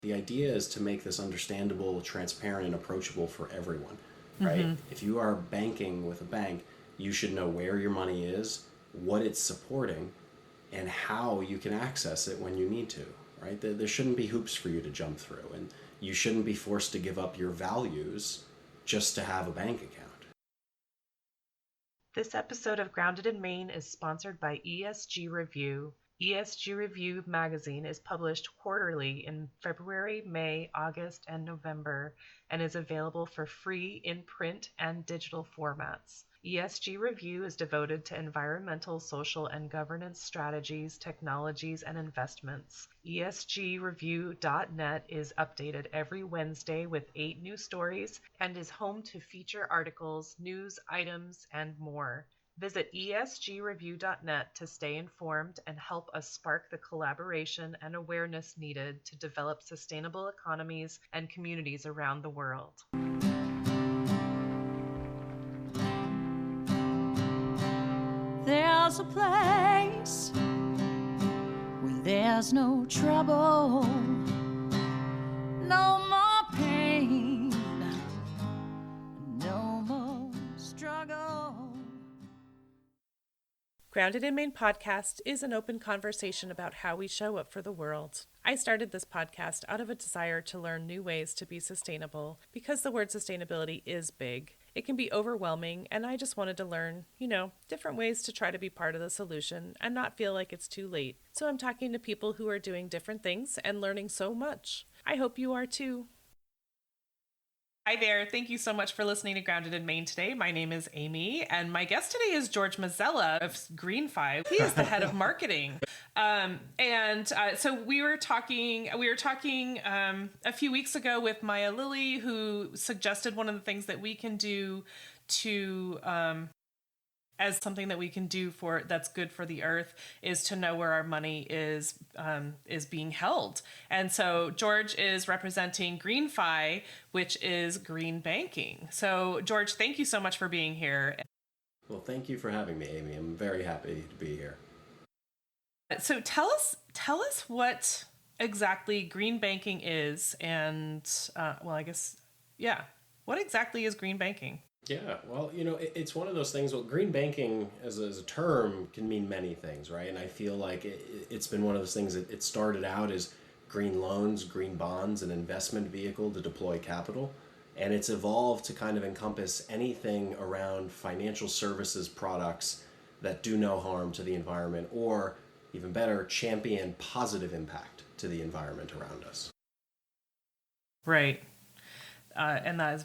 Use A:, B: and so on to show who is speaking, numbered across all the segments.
A: The idea is to make this understandable, transparent, and approachable for everyone, right? If you are banking with a bank, you should know where your money is, what it's supporting, and how you can access it when you need to, right? There shouldn't be hoops for you to jump through, and you shouldn't be forced to give up your values just to have a bank account.
B: This episode of Grounded in Maine is sponsored by ESG Review. ESG Review magazine is published quarterly in February, May, August, and November, and is available for free in print and digital formats. ESG Review is devoted to environmental, social, and governance strategies, technologies, and investments. ESGreview.net is updated every Wednesday with 8 new stories and is home to feature articles, news items, and more. Visit esgreview.net to stay informed and help us spark the collaboration and awareness needed to develop sustainable economies and communities around the world.
C: There's a place where there's no trouble, no more pain, no more struggle.
B: Grounded in Maine podcast is an open conversation about how we show up for the world. I started this podcast out of a desire to learn new ways to be sustainable because the word sustainability is big. It can be overwhelming, and I just wanted to learn, different ways to try to be part of the solution and not feel like it's too late. So I'm talking to people who are doing different things and learning so much. I hope you are too. Hi there. Thank you so much for listening to Grounded in Maine today. My name is Amy, and my guest today is George Mazzella of GreenFi. He is the head of marketing. So we were talking a few weeks ago with Maya Lilly, who suggested one of the things that we can do to as something that we can do for that's good for the earth is to know where our money is being held. And so George is representing GreenFi, which is green banking. So George, thank you so much for being here.
A: Well, thank you for having me, Amy. I'm very happy to be here.
B: So tell us what exactly green banking is, and what exactly is green banking?
A: Yeah, well, it's one of those things. Well, green banking as a term can mean many things, right? And I feel like it's been one of those things that it started out as green loans, green bonds, an investment vehicle to deploy capital. And it's evolved to kind of encompass anything around financial services products that do no harm to the environment, or even better, champion positive impact to the environment around us.
B: Right. And that is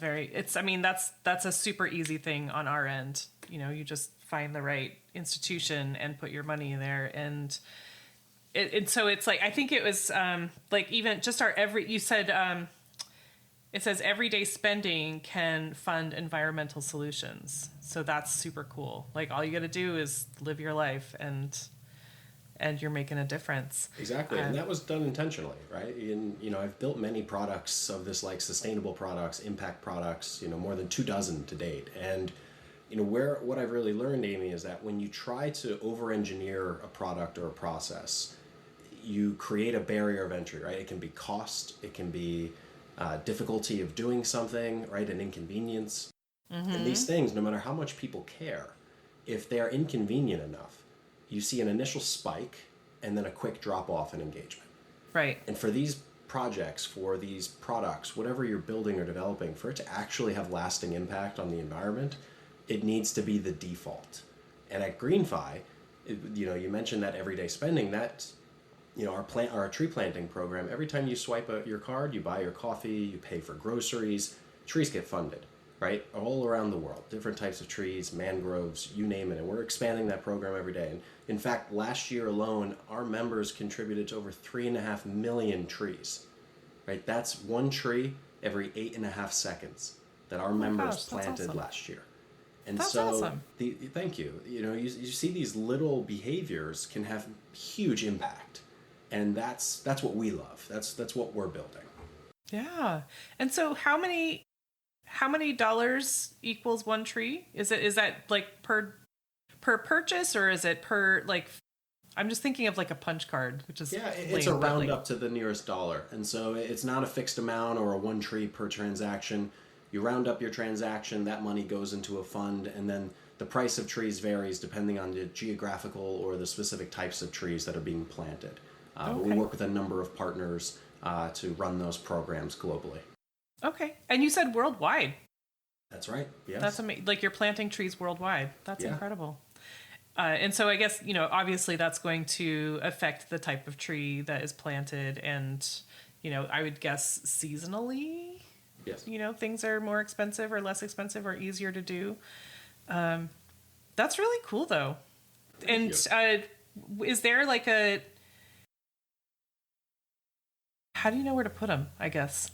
B: that's a super easy thing on our end. You just find the right institution and put your money in there. And so it's like, I think it was even just it says everyday spending can fund environmental solutions. So that's super cool. Like all you got to do is live your life and you're making a difference.
A: Exactly, and that was done intentionally, right? And I've built many products of this, like sustainable products, impact products, more than 24 to date. And what I've really learned, Amy, is that when you try to over-engineer a product or a process, you create a barrier of entry, right? It can be cost, it can be difficulty of doing something, right? An inconvenience. Mm-hmm. And these things, no matter how much people care, if they are inconvenient enough, you see an initial spike and then a quick drop off in engagement.
B: Right.
A: And for these projects, for these products, whatever you're building or developing, for it to actually have lasting impact on the environment, it needs to be the default. And at GreenFi, you mentioned that everyday spending, that, our tree planting program, every time you swipe your card, you buy your coffee, you pay for groceries, trees get funded. Right? All around the world, different types of trees, mangroves, you name it. And we're expanding that program every day. And in fact, last year alone, our members contributed to over 3.5 million trees, right? That's one tree every 8.5 seconds that our members planted last year. And
B: that's
A: so,
B: awesome.
A: Thank you. You see these little behaviors can have huge impact. And that's what we love. That's what we're building.
B: Yeah. And so how many dollars equals one tree? Is that like per purchase, or is it per I'm just thinking of like a punch card, which is
A: Yeah,
B: lame,
A: it's a
B: but,
A: round
B: like,
A: up to the nearest dollar. And so it's not a fixed amount or a one tree per transaction. You round up your transaction, that money goes into a fund, and then the price of trees varies depending on the geographical or the specific types of trees that are being planted. But we
B: Okay.
A: work with a number of partners to run those programs globally.
B: Okay. And you said worldwide.
A: That's right. Yes.
B: That's amazing. Like you're planting trees worldwide. That's
A: Yeah.
B: incredible. And so I guess, obviously that's going to affect the type of tree that is planted and, I would guess seasonally,
A: Yes.
B: things are more expensive or less expensive or easier to do. That's really cool though.
A: Thank
B: And is there like how do you know where to put them, I guess?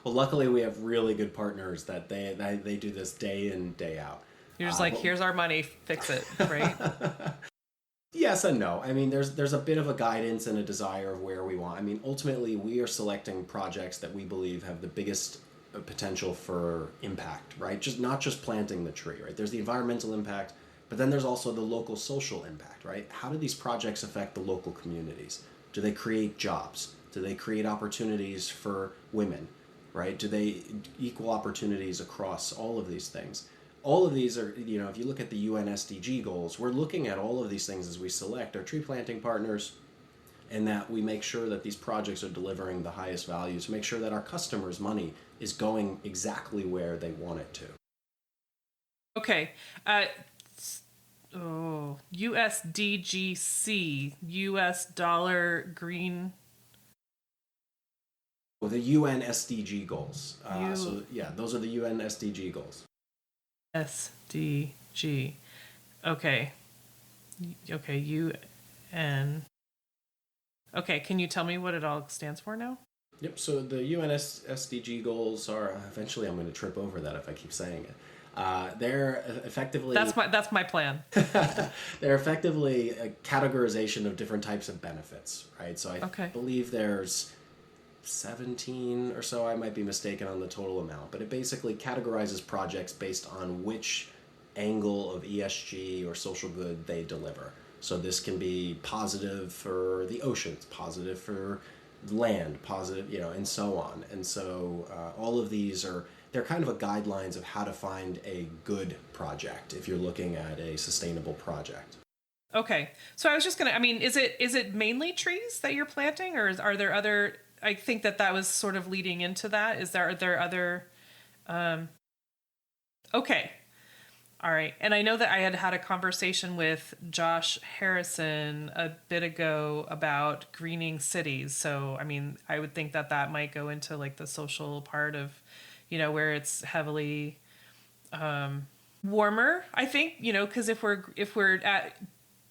A: Well, luckily we have really good partners that they do this day in, day out.
B: You're just like,
A: But-
B: here's our money, fix it, right?
A: Yes and no. I mean, there's a bit of a guidance and a desire of where we want. I mean, ultimately, we are selecting projects that we believe have the biggest potential for impact, right? Not just planting the tree, right? There's the environmental impact, but then there's also the local social impact, right? How do these projects affect the local communities? Do they create jobs? Do they create opportunities for women, right? Do they equal opportunities across all of these things? All of these are, if you look at the UN SDG goals, we're looking at all of these things as we select our tree planting partners, and that we make sure that these projects are delivering the highest value to make sure that our customers' money is going exactly where they want it to.
B: Okay. USDGC, US dollar green.
A: Well, the UN SDG goals.
B: U-
A: So, yeah, those are the UN SDG goals.
B: SDG. Okay. Okay, UN. Okay, can you tell me what it all stands for now?
A: Yep, so the UN SDG goals are, eventually I'm going to trip over that if I keep saying it. They're effectively...
B: That's my plan.
A: They're effectively a categorization of different types of benefits, right? So I believe there's 17 or so, I might be mistaken on the total amount, but it basically categorizes projects based on which angle of ESG or social good they deliver. So this can be positive for the oceans, positive for land, positive, and so on. And so all of these they're kind of a guidelines of how to find a good project if you're looking at a sustainable project.
B: Okay. So I was just is it mainly trees that you're planting, or are there other, I think that was sort of leading into that. Are there other, okay. All right. And I know that I had a conversation with Josh Harrison a bit ago about greening cities. So, I would think that might go into like the social part of, where it's heavily warmer, I think, because if we're at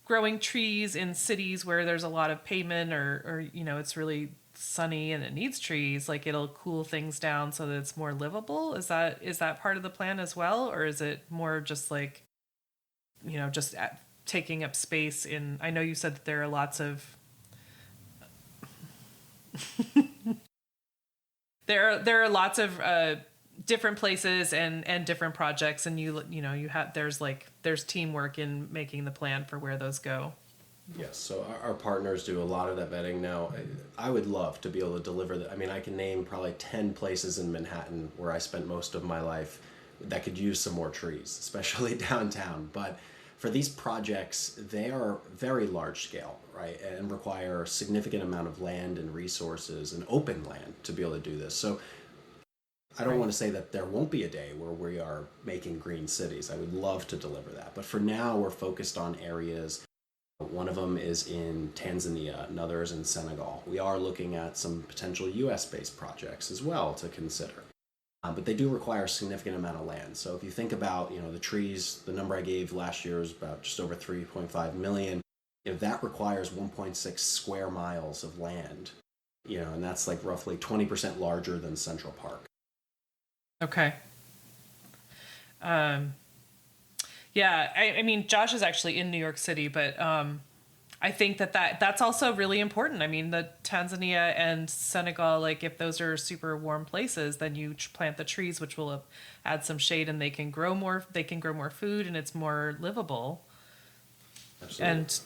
B: growing trees in cities where there's a lot of pavement or it's really sunny and it needs trees, like it'll cool things down so that it's more livable. Is that part of the plan as well, or is it more just like just taking up space in, I know you said that there are lots of there are lots of different places and different projects, and there's teamwork in making the plan for where those go.
A: Yes, so our partners do a lot of that vetting now. I would love to be able to deliver that. I can name probably 10 places in Manhattan where I spent most of my life that could use some more trees, especially downtown. But for these projects, they are very large scale, right? And require a significant amount of land and resources and open land to be able to do this. So I don't want to say that there won't be a day where we are making green cities. I would love to deliver that. But for now, we're focused on areas. One of them is in Tanzania, another is in Senegal. We are looking at some potential US-based projects as well to consider. But they do require a significant amount of land. So if you think about, the trees, the number I gave last year was about just over 3.5 million. That requires 1.6 square miles of land, and that's like roughly 20% larger than Central Park.
B: Okay. Yeah, Josh is actually in New York City, but I think that's also really important. The Tanzania and Senegal, like if those are super warm places, then you plant the trees, which will add some shade, and they can grow more. They can grow more food, and it's more livable.
A: Absolutely.
B: And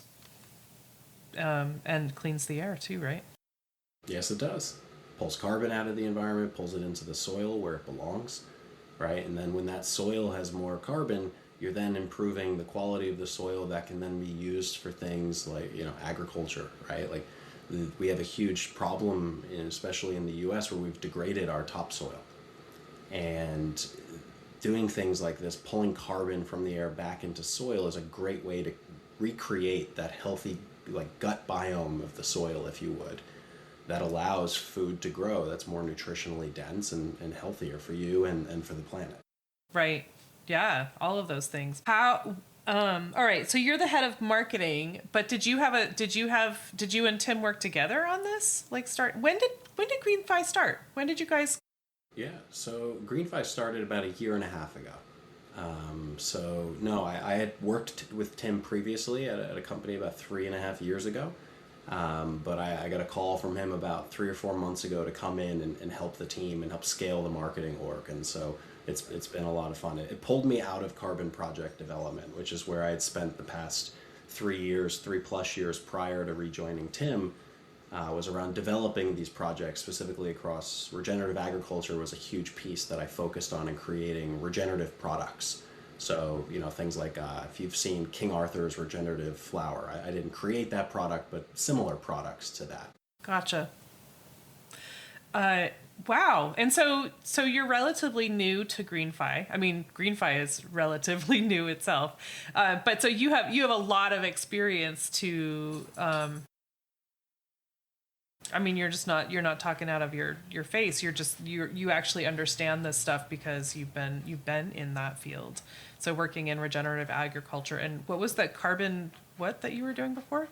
B: and cleans the air too, right?
A: Yes, it does. Pulls carbon out of the environment, pulls it into the soil where it belongs, right? And then when that soil has more carbon, you're then improving the quality of the soil that can then be used for things like, agriculture, right? Like we have a huge problem, especially in the US, where we've degraded our topsoil. And doing things like this, pulling carbon from the air back into soil, is a great way to recreate that healthy, like, gut biome of the soil, if you would, that allows food to grow that's more nutritionally dense and healthier for you and for the planet.
B: Right. Yeah, all of those things. How all right, so you're the head of marketing, but did you and Tim work together on this? Like, when did GreenFi start? When did you guys?
A: Yeah, so GreenFi started about a year and a half ago. So no, I had worked with Tim previously at a company about 3.5 years ago. But I got a call from him about 3 or 4 months ago to come in and help the team and help scale the marketing org. And so it's been a lot of fun. It pulled me out of carbon project development, which is where I had spent the past 3+ years prior to rejoining Tim. Was around developing these projects, specifically across regenerative agriculture was a huge piece that I focused on in creating regenerative products. So, things like if you've seen King Arthur's regenerative flour, I didn't create that product, but similar products to that.
B: Gotcha. Wow. And so you're relatively new to GreenFi. I mean, GreenFi is relatively new itself. But so you have a lot of experience to, I mean, you're not talking out of your face. You actually understand this stuff because you've been in that field. So working in regenerative agriculture. And what was that that you were doing before?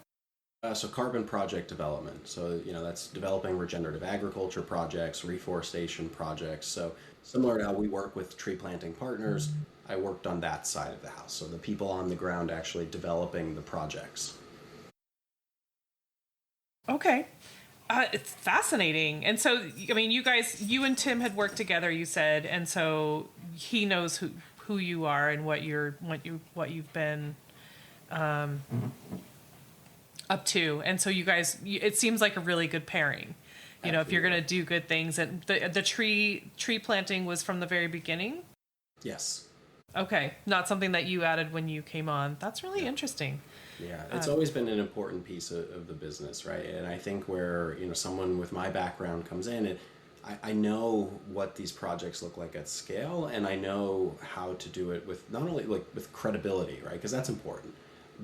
A: So carbon project development. So, that's developing regenerative agriculture projects, reforestation projects. So similar to how we work with tree planting partners, I worked on that side of the house. So the people on the ground actually developing the projects.
B: Okay. It's fascinating. And so, I mean, you and Tim had worked together, you said, and so he knows who you are and what you've been up to. And so you guys, it seems like a really good pairing. If you're going to do good things. And the tree planting was from the very beginning?
A: Yes.
B: Okay. Not something that you added when you came on. That's really interesting.
A: Yeah, it's always been an important piece of the business, right? And I think where, someone with my background comes in, I know what these projects look like at scale, and I know how to do it with not only with credibility, right? Because that's important,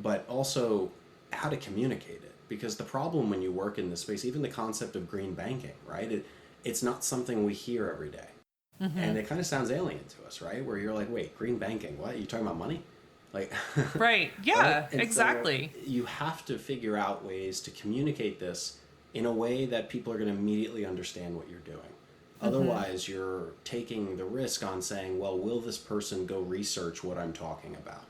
A: but also how to communicate it. Because the problem when you work in this space, even the concept of green banking, right? It's not something we hear every day. Mm-hmm. And it kind of sounds alien to us, right? Where you're like, wait, green banking, what? Are you talking about money?
B: Right. Yeah,
A: right?
B: Exactly.
A: So you have to figure out ways to communicate this in a way that people are going to immediately understand what you're doing. Mm-hmm. Otherwise, you're taking the risk on saying, well, will this person go research what I'm talking about?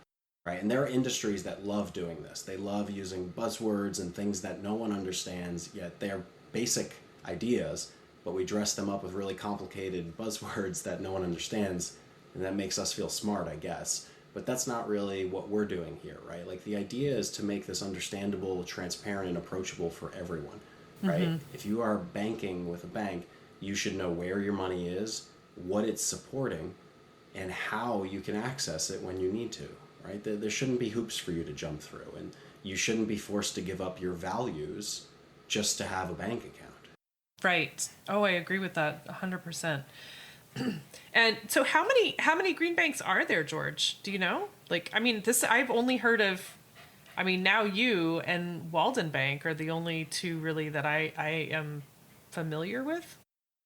A: Right. And there are industries that love doing this. They love using buzzwords and things that no one understands, yet they're basic ideas, but we dress them up with really complicated buzzwords that no one understands, and that makes us feel smart, I guess. But that's not really what we're doing here, right? Like, the idea is to make this understandable, transparent, and approachable for everyone, right? Mm-hmm. If you are banking with a bank, you should know where your money is, what it's supporting, and how you can access it when you need to, right? There shouldn't be hoops for you to jump through, and you shouldn't be forced to give up your values just to have a bank account.
B: Right. Oh, I agree with that 100%. And so how many green banks are there, George? Do you know? Like, I mean, I've only heard of, I mean, now you and Walden Bank are the only two really that I am familiar with.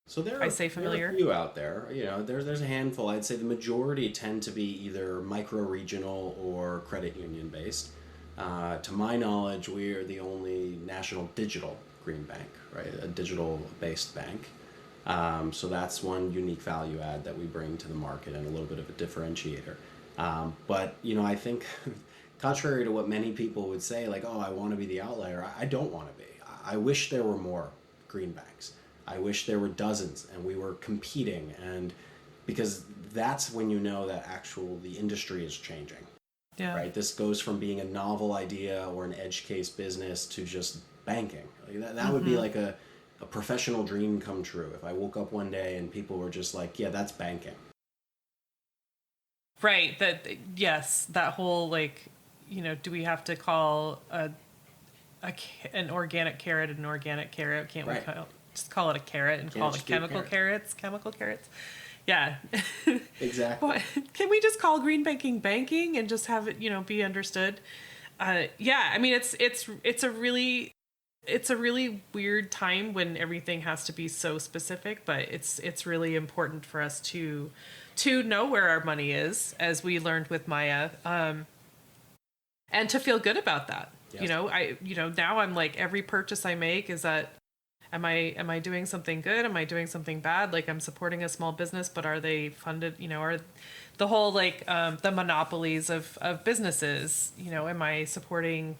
A: So there are a few out there. There's a handful. I'd say the majority tend to be either micro-regional or credit union based. To my knowledge, we are the only national digital green bank, right? A digital based bank. So that's one unique value add that we bring to the market and a little bit of a differentiator. But I think contrary to what many people would say, like, oh, I want to be the outlier, I don't want to be. I wish there were more green banks. I wish there were dozens and we were competing, and because that's when you know that the industry is changing.
B: Yeah.
A: Right? This goes from being a novel idea or an edge case business to just banking. Like that would be like a professional dream come true if I woke up one day and people were just like, yeah, that's banking.
B: Right. Yes, that whole like, do we have to call an organic carrot an organic carrot? Can't
A: Right.
B: we just call it a carrot and call it chemical carrots? Chemical carrots. Yeah.
A: Exactly.
B: But can we just call green banking and just have it, be understood? Yeah. I mean, it's a really weird time when everything has to be so specific, but it's really important for us to know where our money is, as we learned with Maya, and to feel good about that.
A: Yes.
B: Now I'm like, every purchase I make is that, am I doing something good? Am I doing something bad? Like, I'm supporting a small business, but are they funded? Are the whole like the monopolies of businesses? Am I supporting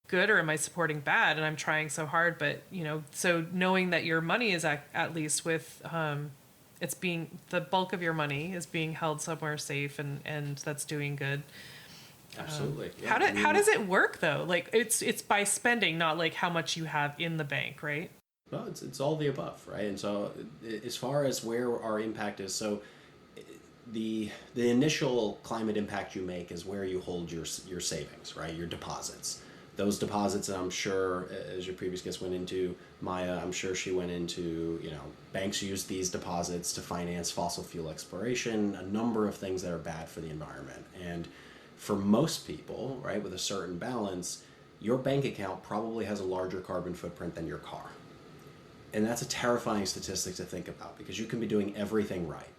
B: good or am I supporting bad? And I'm trying so hard, but so knowing that your money is at least with it's being, the bulk of your money is being held somewhere safe and that's doing good.
A: Absolutely.
B: How does it work though? Like it's by spending, not like how much you have in the bank, right?
A: Well, it's all the above, right? And so as far as where our impact is, so the initial climate impact you make is where you hold your savings, right? Your deposits. Those deposits, and I'm sure, as your previous guest went into, Maya, I'm sure she went into, banks use these deposits to finance fossil fuel exploration, a number of things that are bad for the environment. And for most people, right, with a certain balance, your bank account probably has a larger carbon footprint than your car. And that's a terrifying statistic to think about, because you can be doing everything right.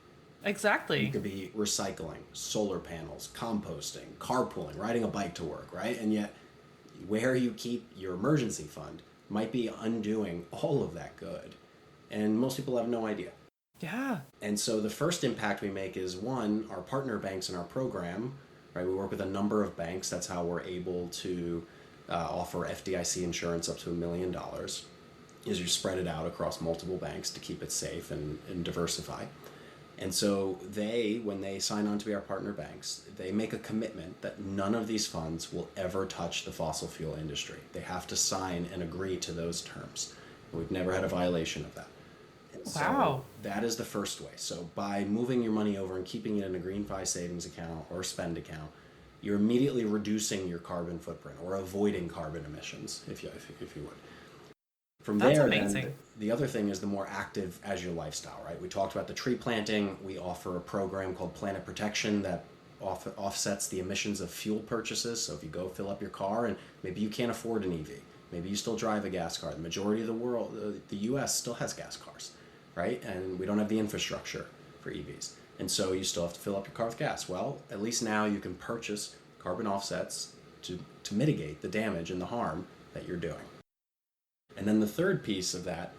B: Exactly.
A: You could be recycling, solar panels, composting, carpooling, riding a bike to work, right? And yet, where you keep your emergency fund might be undoing all of that good. And most people have no idea.
B: Yeah.
A: And so the first impact we make is, one, our partner banks in our program, right? We work with a number of banks. That's how we're able to offer FDIC insurance up to $1 million, is you spread it out across multiple banks to keep it safe and diversify. And so when they sign on to be our partner banks, they make a commitment that none of these funds will ever touch the fossil fuel industry. They have to sign and agree to those terms. We've never had a violation of that.
B: Wow.
A: So that is the first way. So by moving your money over and keeping it in a GreenFi savings account or spend account, you're immediately reducing your carbon footprint or avoiding carbon emissions, if you would. From there, then, the other thing is the more active as your lifestyle, right? We talked about the tree planting. We offer a program called Planet Protection that offsets the emissions of fuel purchases. So if you go fill up your car and maybe you can't afford an EV, maybe you still drive a gas car. The majority of the world, the US still has gas cars, right? And we don't have the infrastructure for EVs. And so you still have to fill up your car with gas. Well, at least now you can purchase carbon offsets to mitigate the damage and the harm that you're doing. And then the third piece of that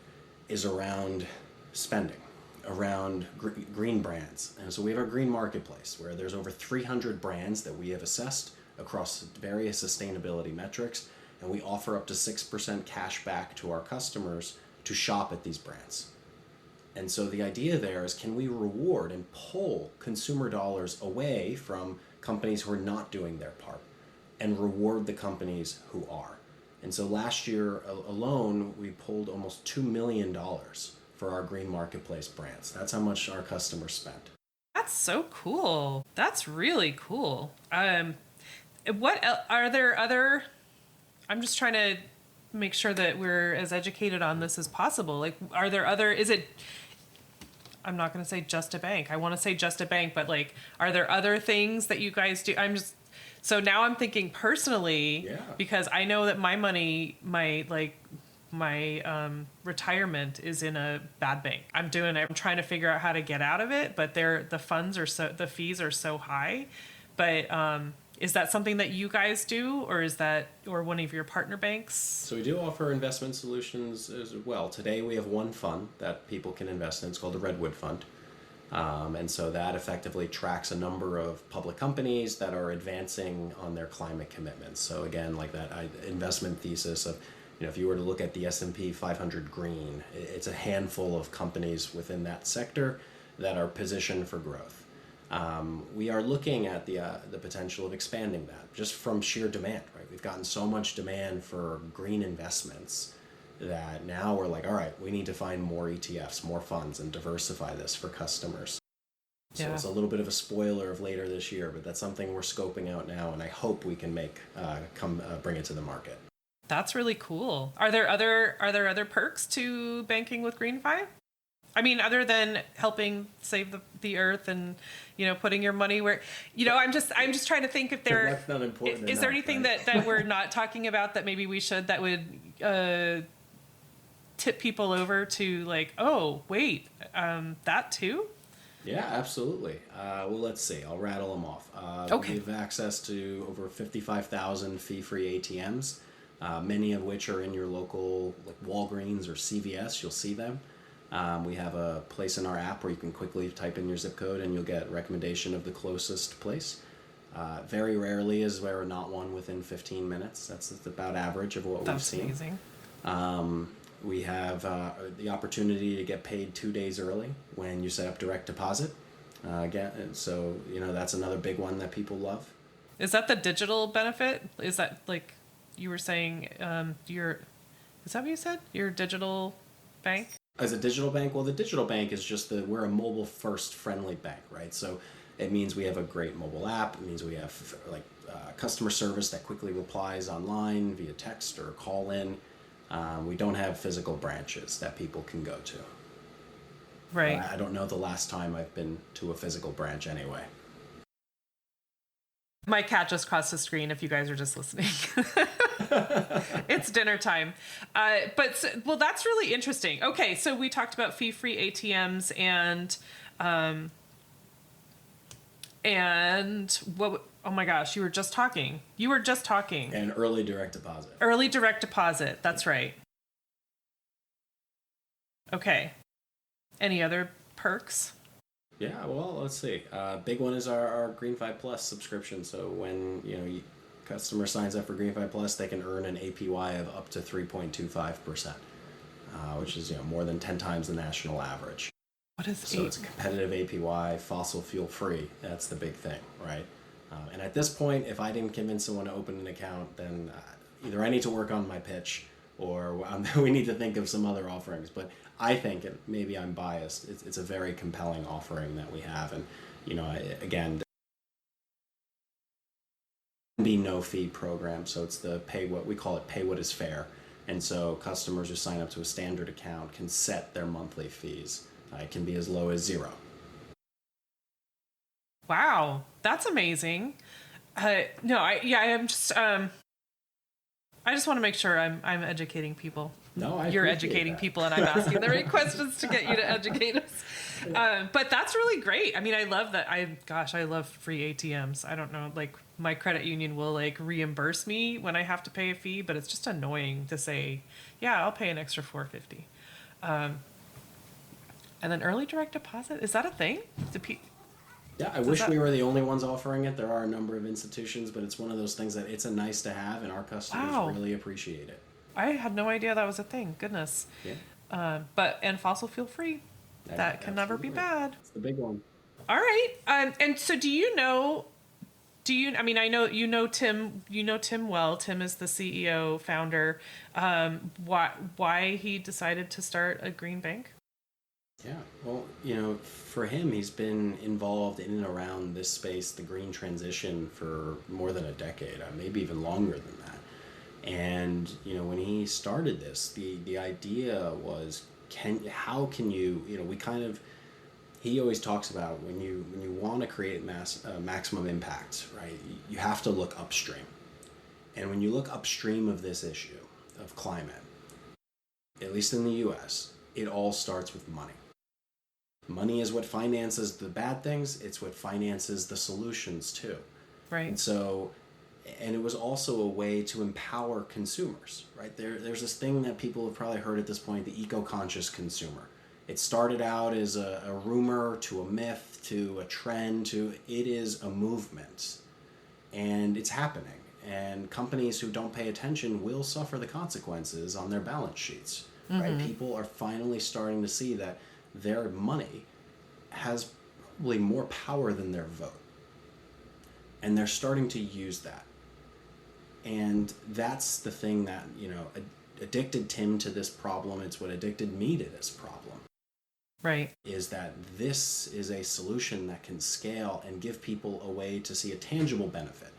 A: is around spending, around green brands. And so we have our green marketplace where there's over 300 brands that we have assessed across various sustainability metrics, and we offer up to 6% cash back to our customers to shop at these brands. And so the idea there is, can we reward and pull consumer dollars away from companies who are not doing their part and reward the companies who are? And so last year alone, we pulled almost $2 million for our green marketplace brands. That's how much our customers spent.
B: That's so cool. That's really cool. What are there other? I'm just trying to make sure that we're as educated on this as possible. Like, are there other? Is it? I'm not going to say just a bank. I want to say just a bank, but like, are there other things that you guys do? So now I'm thinking personally, because I know that my money, my retirement is in a bad bank. I'm trying to figure out how to get out of it, but the fees are so high. But is that something that you guys do, or or one of your partner banks?
A: So we do offer investment solutions as well. Today we have one fund that people can invest in. It's called the Redwood Fund. And so that effectively tracks a number of public companies that are advancing on their climate commitments. So again, like that investment thesis of, if you were to look at the S&P 500 green, it's a handful of companies within that sector that are positioned for growth. We are looking at the potential of expanding that just from sheer demand, right? We've gotten so much demand for green investments that now we're like, all right, we need to find more ETFs, more funds, and diversify this for customers. So
B: Yeah.
A: it's a little bit of a spoiler of later this year, but that's something we're scoping out now, and I hope we can bring it to the market.
B: That's really cool. Are there other perks to banking with GreenFi? I mean, other than helping save the earth and, putting your money where, I'm just trying to think if there
A: That's not important
B: is there
A: enough,
B: anything
A: right?
B: that we're not talking about that maybe we should, that would tip people over to like, oh wait, that too.
A: Yeah, absolutely. Well, let's see. I'll rattle them off.
B: Okay.
A: We have access to over 55,000 fee-free ATMs, many of which are in your local, like Walgreens or CVS. You'll see them. We have a place in our app where you can quickly type in your zip code and you'll get a recommendation of the closest place. Very rarely is there not one within 15 minutes. That's about average of what we've seen.
B: That's amazing.
A: We have the opportunity to get paid 2 days early when you set up direct deposit. So that's another big one that people love.
B: Is that the digital benefit? Is that like you were saying? Is that what you said? Your digital bank?
A: As a digital bank, well, the digital bank is just we're a mobile first friendly bank, right? So it means we have a great mobile app. It means we have customer service that quickly replies online via text or call in. We don't have physical branches that people can go to.
B: Right.
A: I don't know the last time I've been to a physical branch anyway.
B: My cat just crossed the screen if you guys are just listening. It's dinner time. Well, that's really interesting. Okay, so we talked about fee-free ATMs and what, oh my gosh, you were just talking.
A: And early direct deposit.
B: Early direct deposit, that's right. Okay. Any other perks?
A: Yeah, well, let's see. Big one is our GreenFi Plus subscription. So when customer signs up for GreenFi Plus, they can earn an APY of up to 3.25%, which is more than 10 times the national average.
B: What is
A: so it's a competitive APY, fossil fuel free. That's the big thing, right? And at this point, if I didn't convince someone to open an account, then either I need to work on my pitch or we need to think of some other offerings. But I think, maybe I'm biased, it's a very compelling offering that we have. And, again, be no fee program. So it's the pay what is fair. And so customers who sign up to a standard account can set their monthly fees. It can be as low as $0.
B: Wow, that's amazing. I'm just I just want to make sure I'm educating people.
A: No,
B: you're educating people, and I'm asking the right questions to get you to educate us. But that's really great. I mean, I love that. I love free ATMs. I don't know, like my credit union will reimburse me when I have to pay a fee, but it's just annoying to say, yeah, I'll pay an extra $4.50. And then early direct deposit, is that a thing?
A: Yeah, I wish we were the only ones offering it. There are a number of institutions, but it's one of those things that it's a nice to have, and our customers really appreciate it.
B: I had no idea that was a thing. Goodness.
A: Yeah.
B: And fossil fuel free. That can never be bad.
A: It's the big one.
B: All right. And so I mean, I know Tim well. Tim is the CEO, founder. Why he decided to start a green bank?
A: Yeah, well, for him, he's been involved in and around this space, the green transition, for more than a decade, maybe even longer than that. And, when he started this, the idea was, how can you, he always talks about when you want to create maximum impact, right, you have to look upstream. And when you look upstream of this issue of climate, at least in the US, it all starts with money. Money is what finances the bad things. It's what finances the solutions too.
B: Right.
A: And it was also a way to empower consumers, right? There's this thing that people have probably heard at this point, the eco-conscious consumer. It started out as a rumor to a myth to a trend to it is a movement. And it's happening. And companies who don't pay attention will suffer the consequences on their balance sheets, right? People are finally starting to see that their money has probably more power than their vote. And they're starting to use that. And that's the thing that, addicted Tim to this problem. It's what addicted me to this problem.
B: Right.
A: Is that this is a solution that can scale and give people a way to see a tangible benefit,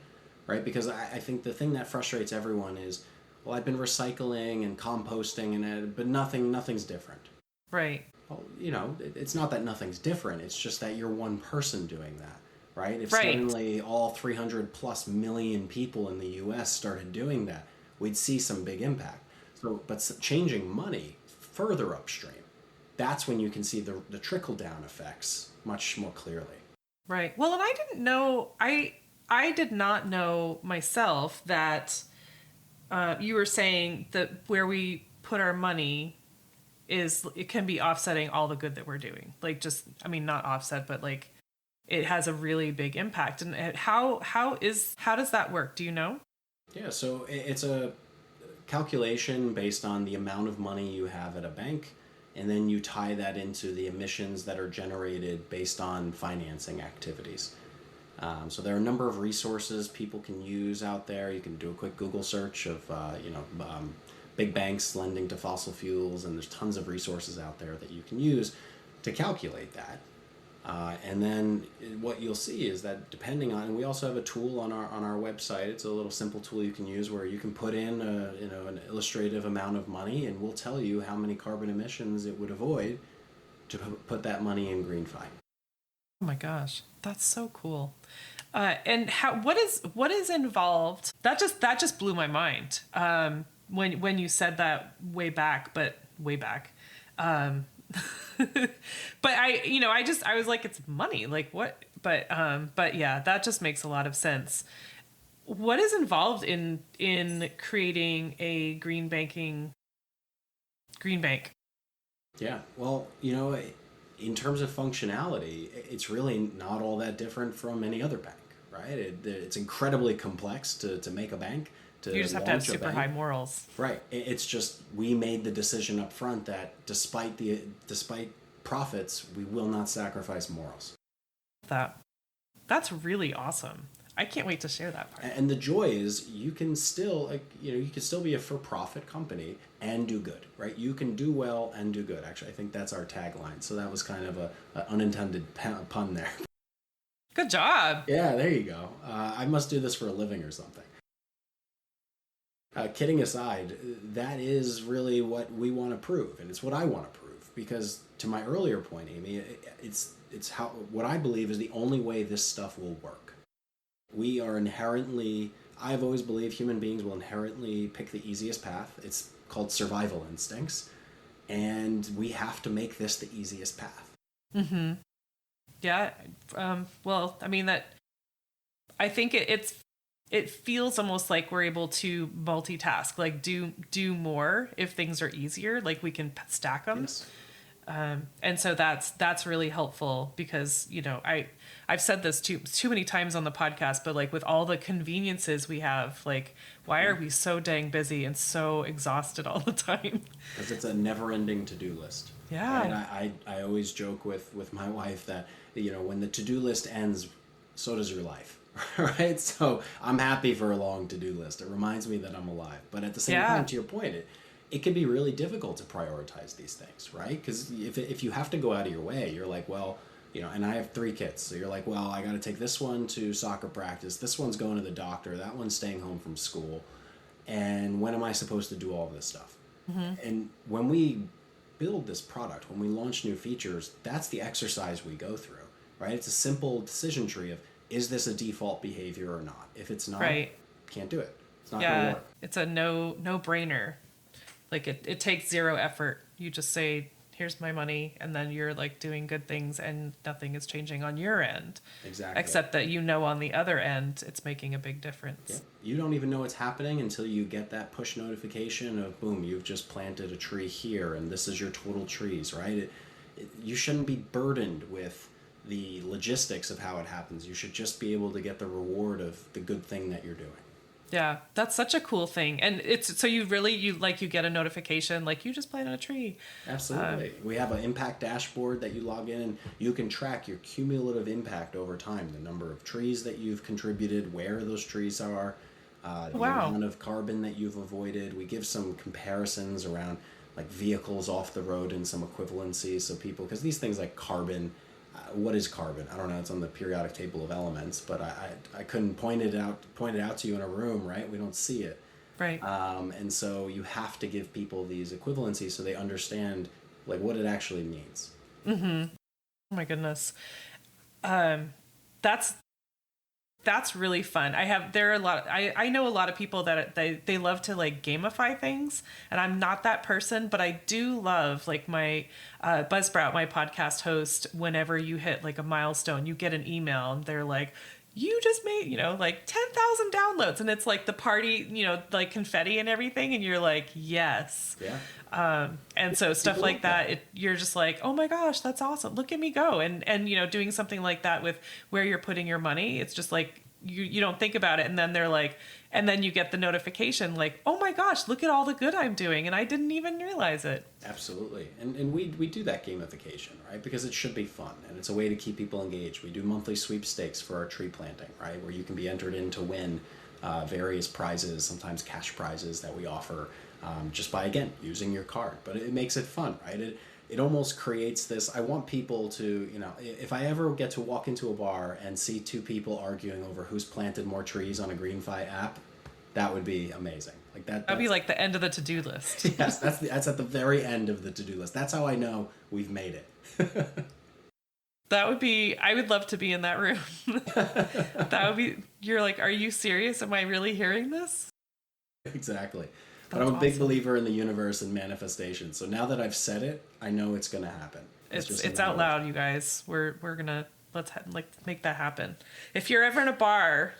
A: right? Because I think the thing that frustrates everyone is, well, I've been recycling and composting, but nothing's different.
B: Right.
A: Well, it's not that nothing's different. It's just that you're one person doing that, right? If
B: Right.
A: suddenly all 300 plus million people in the U.S. started doing that, we'd see some big impact. So, but changing money further upstream, that's when you can see the trickle-down effects much more clearly.
B: Right. Well, and I didn't know, I did not know myself that you were saying that where we put our money it can be offsetting all the good that we're doing. Like not offset, but like it has a really big impact. And how does that work? Do you know?
A: Yeah, so it's a calculation based on the amount of money you have at a bank, and then you tie that into the emissions that are generated based on financing activities. So there are a number of resources people can use out there. You can do a quick Google search of, big banks lending to fossil fuels, and there's tons of resources out there that you can use to calculate that. And then what you'll see is that depending on, and we also have a tool on our website. It's a little simple tool you can use where you can put in an illustrative amount of money, and we'll tell you how many carbon emissions it would avoid to put that money in GreenFi.
B: Oh my gosh, that's so cool. And what is involved? That just blew my mind. When you said that way back. But I was like, it's money. Like what? But yeah, that just makes a lot of sense. What is involved in creating a green bank?
A: Yeah, well, in terms of functionality, it's really not all that different from any other bank, right? It's incredibly complex to make a bank.
B: You just have to have super high morals.
A: Right. It's just we made the decision up front that despite profits, we will not sacrifice morals.
B: That's really awesome. I can't wait to share that part.
A: And the joy is you can still be a for-profit company and do good, right? You can do well and do good. Actually, I think that's our tagline. So that was kind of an unintended pun there.
B: Good job.
A: Yeah, there you go. I must do this for a living or something. Kidding aside, that is really what we want to prove, and it's what I want to prove. Because to my earlier point, Amy, it's how what I believe is the only way this stuff will work. We are I've always believed human beings will inherently pick the easiest path. It's called survival instincts, and we have to make this the easiest path.
B: Mm-hmm. Yeah. Well, I mean I think it feels almost like we're able to multitask, like do more if things are easier, like we can stack them.
A: Yes.
B: And so that's really helpful because, I've said this too many times on the podcast, but like with all the conveniences we have, like, why are we so dang busy and so exhausted all the time?
A: Because it's a never-ending to-do list.
B: Yeah.
A: Right? I always joke with my wife that, when the to-do list ends, so does your life. Right? So I'm happy for a long to-do list. It reminds me that I'm alive. But at the same time, to your point, it can be really difficult to prioritize these things, right? Because if you have to go out of your way, you're like, well, and I have 3 kids. So you're like, well, I got to take this one to soccer practice. This one's going to the doctor. That one's staying home from school. And when am I supposed to do all of this stuff? Mm-hmm. And when we build this product, when we launch new features, that's the exercise we go through, right? It's a simple decision tree of, is this a default behavior or not? If it's not,
B: right,
A: can't do it. It's not going to work.
B: It's a no-brainer. Like it takes 0 effort. You just say, here's my money, and then you're like doing good things and nothing is changing on your end.
A: Exactly.
B: Except that on the other end, it's making a big difference.
A: Yeah. You don't even know what's happening until you get that push notification of, boom, you've just planted a tree here, and this is your total trees, right? You shouldn't be burdened with the logistics of how it happens. You should just be able to get the reward of the good thing that you're doing.
B: Yeah, that's such a cool thing. And it's so you really you like you get a notification like you just planted a tree.
A: Absolutely. We have an impact dashboard that you log in and you can track your cumulative impact over time, the number of trees that you've contributed, where those trees are, the
B: Wow.
A: amount of carbon that you've avoided. We give some comparisons around like vehicles off the road and some equivalencies so people, because these things like carbon, what is carbon? I don't know. It's on the periodic table of elements, but I couldn't point it out to you in a room, right? We don't see it.
B: Right.
A: And so you have to give people these equivalencies so they understand like what it actually means.
B: Oh my goodness. That's really fun. I know a lot of people that they love to like gamify things, and I'm not that person, but I do love like my Buzzsprout, my podcast host, whenever you hit like a milestone, you get an email and they're like, you just made, like 10,000 downloads, and it's like the party, like confetti and everything, and you're like, yes.
A: Yeah.
B: And so stuff like that, you're just like, oh my gosh, that's awesome. Look at me go. And doing something like that with where you're putting your money, it's just like, you don't think about it. And then they're like, and then you get the notification like, oh my gosh, look at all the good I'm doing. And I didn't even realize it.
A: Absolutely. And we do that gamification, right? Because it should be fun and it's a way to keep people engaged. We do monthly sweepstakes for our tree planting, right? Where you can be entered in to win various prizes, sometimes cash prizes that we offer just by, again, using your card. But it makes it fun, right? It almost creates this, I want people to, if I ever get to walk into a bar and see two people arguing over who's planted more trees on a GreenFi app, that would be amazing. Like that'd
B: be like the end of the to-do list.
A: Yes, that's at the very end of the to-do list. That's how I know we've made it.
B: I would love to be in that room. You're like, are you serious? Am I really hearing this?
A: Exactly. But I'm a big believer in the universe and manifestation. So now that I've said it, I know it's going to happen.
B: It's out loud, you guys. We're gonna let's make that happen. If you're ever in a bar,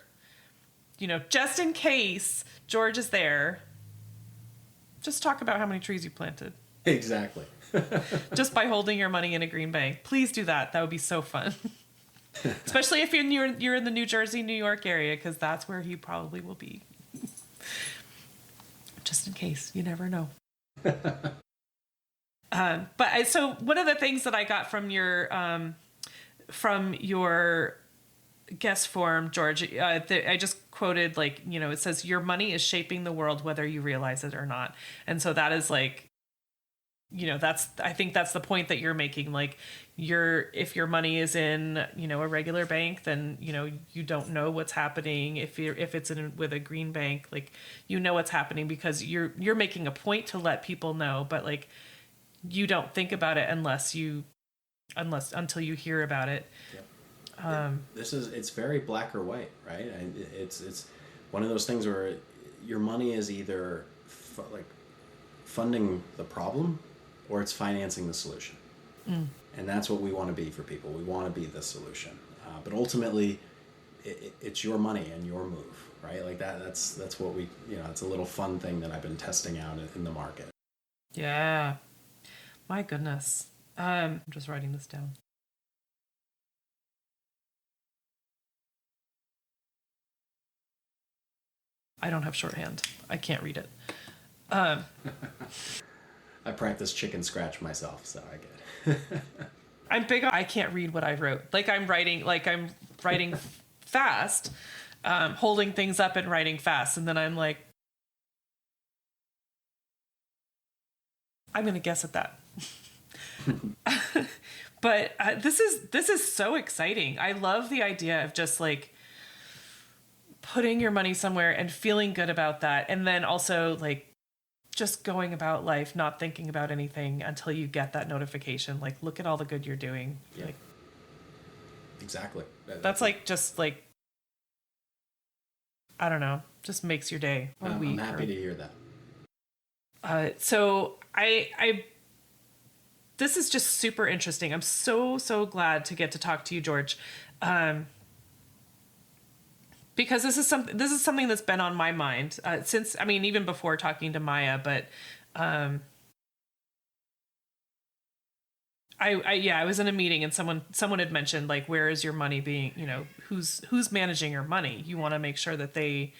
B: just in case George is there, just talk about how many trees you planted.
A: Exactly.
B: Just by holding your money in a green bank. Please do that. That would be so fun. Especially if you're in the New Jersey, New York area, because that's where he probably will be. Just in case, you never know. So one of the things that I got from your guest form, George, I just quoted it says your money is shaping the world whether you realize it or not, and so that is like, I think that's the point that you're making. Like if your money is in, a regular bank, then, you don't know what's happening. If it's with a green bank, like, what's happening because you're making a point to let people know, but like, you don't think about it until you hear about it.
A: Yep. It's very black or white, right? And it's one of those things where your money is either funding the problem or it's financing the solution. And that's what we want to be for people. We want to be the solution. But ultimately, it's your money and your move, right? Like that's what we, it's a little fun thing that I've been testing out in the market.
B: Yeah. My goodness. I'm just writing this down. I don't have shorthand. I can't read it.
A: I practice chicken scratch myself, so I get it.
B: I'm big on, I can't read what I wrote. I'm writing fast, holding things up and writing fast. And then I'm like, I'm going to guess at that. But this is so exciting. I love the idea of just like putting your money somewhere and feeling good about that. And then also like just going about life, not thinking about anything until you get that notification. Like, look at all the good you're doing.
A: Yeah.
B: Like,
A: exactly.
B: That's like, just like, I don't know, just makes your day or week.
A: I'm happy to hear that.
B: So this is just super interesting. I'm so glad to get to talk to you, George. Because this is something that's been on my mind since, even before talking to Maya, but I was in a meeting and someone had mentioned like, where is your money being, who's managing your money? You want to make sure that they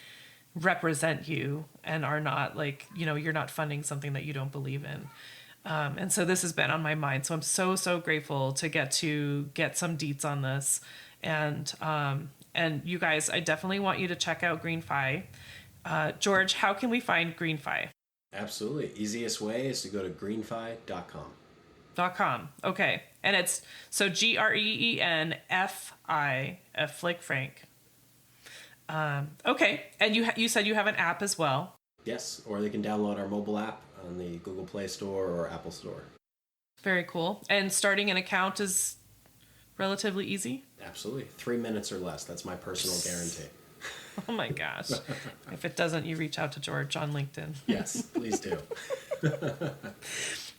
B: represent you and are not like, you're not funding something that you don't believe in. And so this has been on my mind. So I'm so grateful to get some deets on this. And you guys, I definitely want you to check out GreenFi. George, how can we find GreenFi?
A: Absolutely. Easiest way is to go to greenfi.com.
B: .com. Okay. And it's so GreenFi, F like Frank. Okay. And you said you have an app as well.
A: Yes. Or they can download our mobile app on the Google Play Store or Apple Store.
B: Very cool. And starting an account is relatively easy?
A: Absolutely. 3 minutes or less. That's my personal guarantee.
B: Oh my gosh. If it doesn't, you reach out to George on LinkedIn.
A: Yes, please do.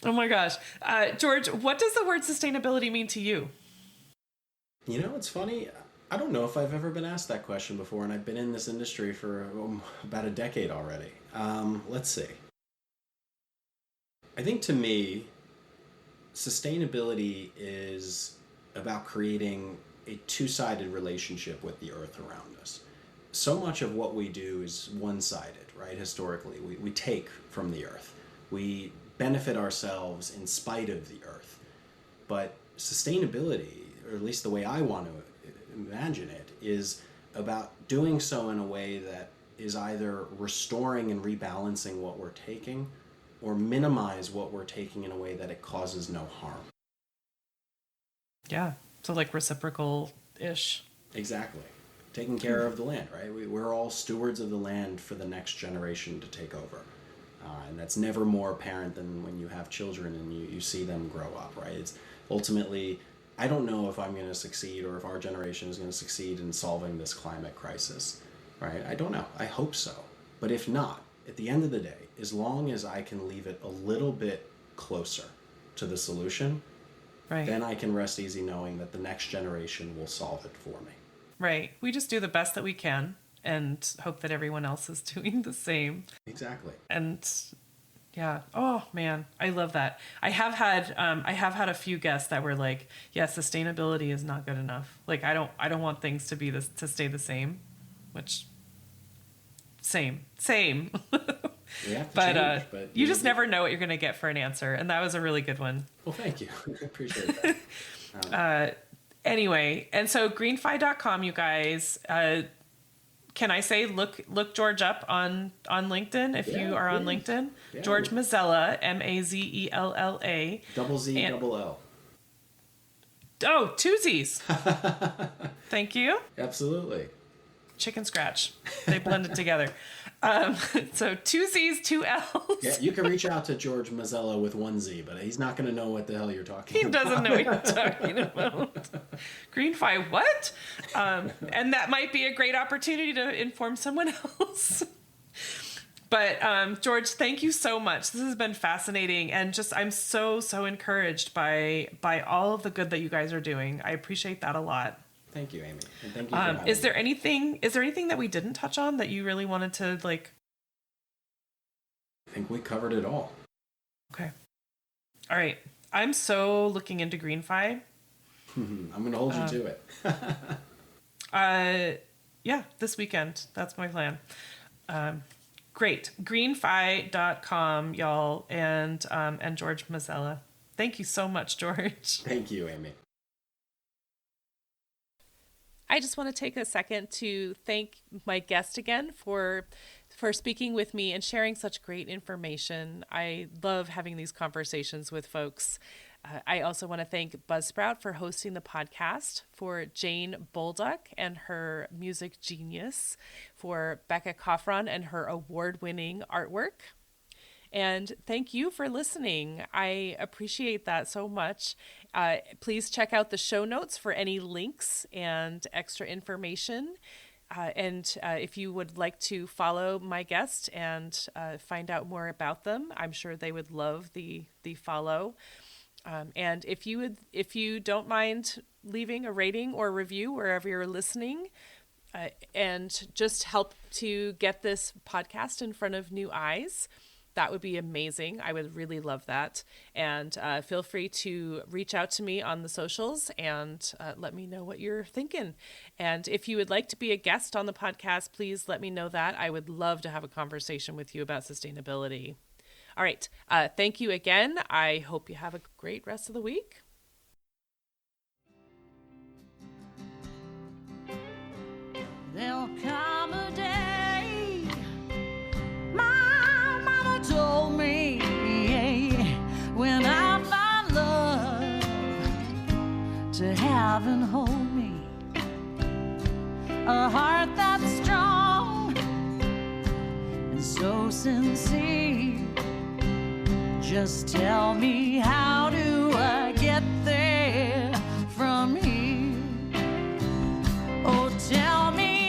B: Oh my gosh. George, what does the word sustainability mean to you?
A: It's funny. I don't know if I've ever been asked that question before, and I've been in this industry for about a decade already. Let's see. I think to me, sustainability is about creating a two-sided relationship with the earth around us. So much of what we do is one-sided, right? Historically, we take from the earth. We benefit ourselves in spite of the earth. But sustainability, or at least the way I want to imagine it, is about doing so in a way that is either restoring and rebalancing what we're taking or minimize what we're taking in a way that it causes no harm.
B: Yeah. So like reciprocal-ish.
A: Exactly. Taking care of the land, right? We're all stewards of the land for the next generation to take over. And that's never more apparent than when you have children and you see them grow up, right? It's ultimately, I don't know if I'm going to succeed or if our generation is going to succeed in solving this climate crisis, right? I don't know. I hope so. But if not, at the end of the day, as long as I can leave it a little bit closer to the solution,
B: right,
A: then I can rest easy knowing that the next generation will solve it for me.
B: Right. We just do the best that we can and hope that everyone else is doing the same.
A: Exactly.
B: And yeah. Oh man, I love that. I have had a few guests that were like, yeah, sustainability is not good enough. Like I don't want things to be to stay the same, which same.
A: We have to
B: but
A: change, but
B: you just never know what you're going to get for an answer. And that was a really good one.
A: Well, thank you. I appreciate that.
B: Anyway, and so greenfi.com, you guys, can I say look George up on LinkedIn if you are on LinkedIn? Yeah. George Mazzella, Mazzella.
A: Double Z, double L.
B: Oh, two Z's. Thank you.
A: Absolutely.
B: Chicken scratch. They blended together. So two Z's, two L's.
A: Yeah, you can reach out to George Mazzella with one Z, but he's not going to know what the hell you're talking about.
B: He doesn't know what you're talking about. GreenFi, what? And that might be a great opportunity to inform someone else. But George, thank you so much. This has been fascinating, and just I'm so encouraged by all of the good that you guys are doing. I appreciate that a lot.
A: Thank you, Amy. And thank you for having
B: is there anything that we didn't touch on that you really wanted to like?
A: I think we covered it all.
B: Okay. All right. I'm so looking into GreenFi.
A: I'm going to hold you to it.
B: Yeah, this weekend. That's my plan. Great. GreenFi.com, y'all, and George Mazzella. Thank you so much, George.
A: Thank you, Amy.
B: I just want to take a second to thank my guest again for speaking with me and sharing such great information. I love having these conversations with folks. I also want to thank Buzzsprout for hosting the podcast, for Jane Bolduck and her music genius, for Becca Coffron and her award-winning artwork. And thank you for listening. I appreciate that so much. Please check out the show notes for any links and extra information. And if you would like to follow my guest and find out more about them, I'm sure they would love the follow. And if you don't mind leaving a rating or review wherever you're listening, and just help to get this podcast in front of new eyes, that would be amazing. I would really love that. And feel free to reach out to me on the socials and let me know what you're thinking. And if you would like to be a guest on the podcast, please let me know that. I would love to have a conversation with you about sustainability. All right. Thank you again. I hope you have a great rest of the week.
C: There'll come a day, my mama told me, when I find love to have and hold me, a heart that's strong and so sincere. Just tell me, how do I get there from here? Oh, tell me,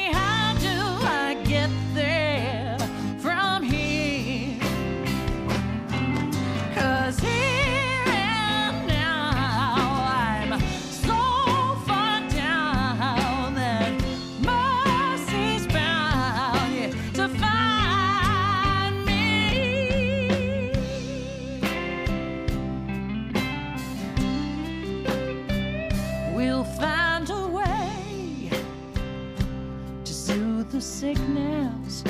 C: sickness,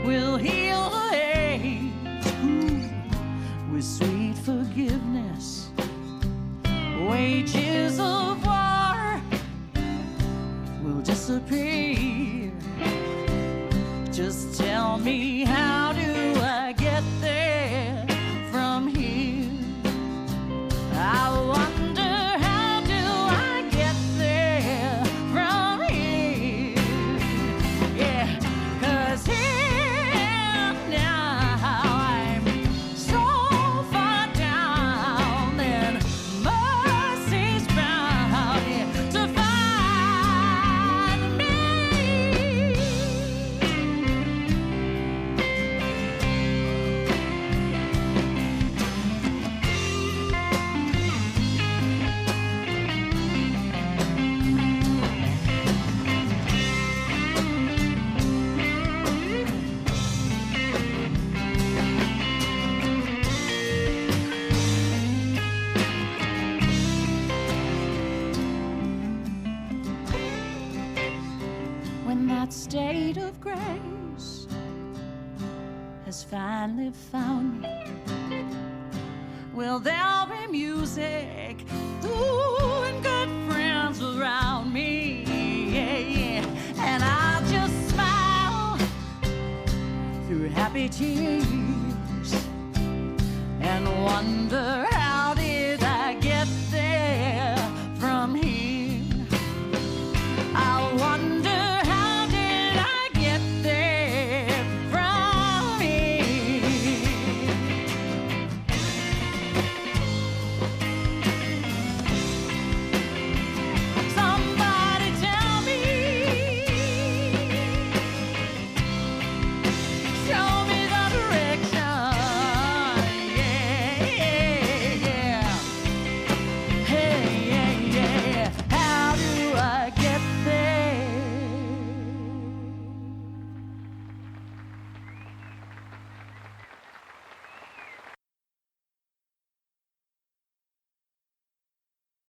C: will heal the hate with sweet forgiveness. Wages of war will disappear. Just tell me, how do I get there from here? I wonder, how do I get there from here? Yeah, 'cause here now I'm so far down, and mercy's bound to find me. When that state of grace has finally found me, well, there'll be music, ooh, and good friends around me, yeah. And I'll just smile through happy tears and wonder